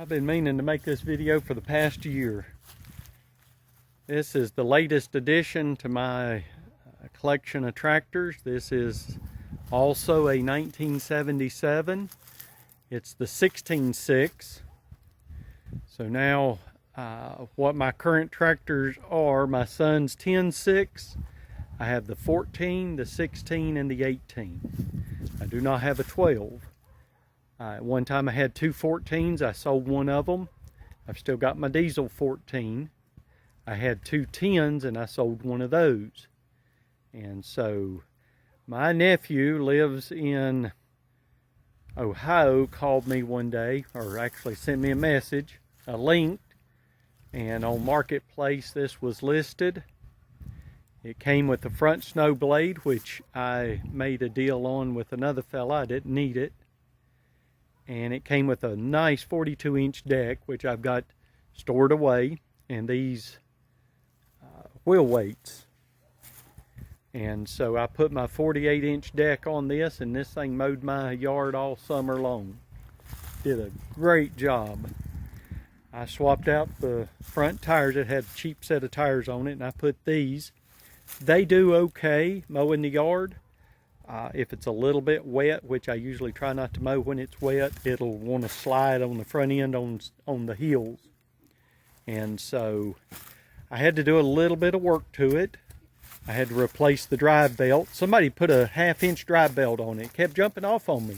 I've been meaning to make this video for the past year. This is the latest addition to my collection of tractors. This is also a 1977. It's the 16.6. So now what my current tractors are, my son's 10.6. I have the 14, the 16, and the 18. I do not have a 12. At one time I had two 14s. I sold one of them. I've still got my diesel 14. I had two 10s and I sold one of those. And so my nephew lives in Ohio, called me one day, or actually sent me a message, a link, and on Marketplace this was listed. It came with the front snow blade, which I made a deal on with another fella. I didn't need it. And it came with a nice 42-inch deck, which I've got stored away, and these wheel weights. And so I put my 48-inch deck on this, and this thing mowed my yard all summer long. Did a great job. I swapped out the front tires. It had a cheap set of tires on it, and I put these. They do okay mowing the yard. If it's a little bit wet, which I usually try not to mow when it's wet, it'll want to slide on the front end on the heels. And so I had to do a little bit of work to it. I had to replace the drive belt. Somebody put a 1/2-inch drive belt on it. It kept jumping off on me.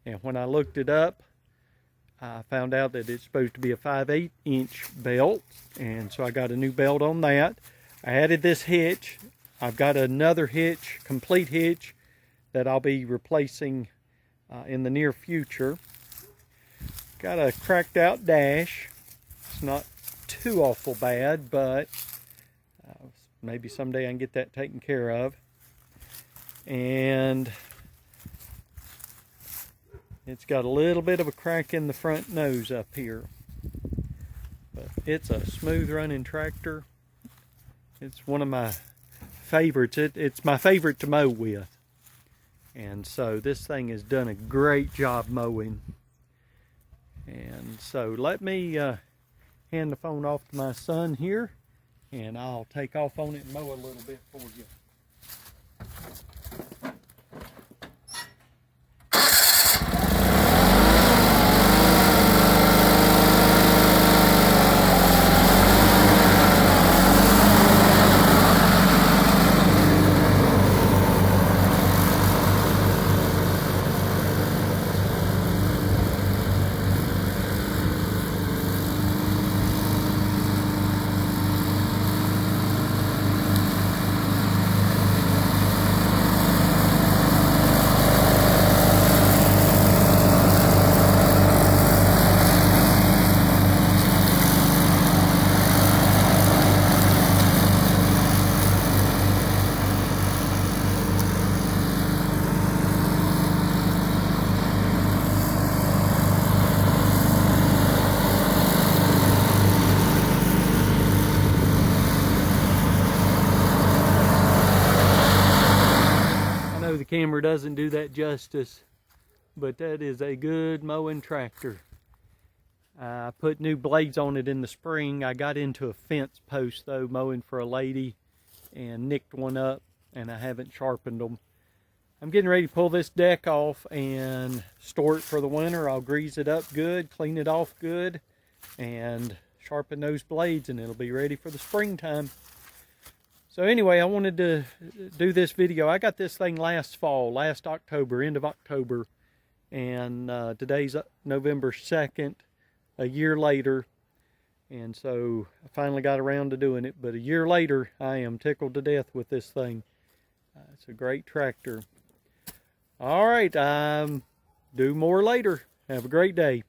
And when I looked it up, I found out that it's supposed to be a 5/8-inch belt. And so I got a new belt on that. I added this hitch. I've got another hitch, complete hitch, that I'll be replacing in the near future. Got a cracked out dash. It's not too awful bad, but maybe someday I can get that taken care of. And it's got a little bit of a crack in the front nose up here. But it's a smooth running tractor. It's one of my favorites. It's my favorite to mow with. And so this thing has done a great job mowing. And so let me hand the phone off to my son here, and I'll take off on it and mow a little bit for you. The camera doesn't do that justice, but that is a good mowing tractor. I put new blades on it in the spring. I got into a fence post though, mowing for a lady, and nicked one up, and I haven't sharpened them. I'm getting ready to pull this deck off and store it for the winter. I'll grease it up good, clean it off good, and sharpen those blades, and it'll be ready for the springtime. So anyway, I wanted to do this video. I got this thing last October, end of October, and today's November 2nd, a year later, and so I finally got around to doing it. But a year later, I am tickled to death with this thing. It's a great tractor. All right, do more later. Have a great day.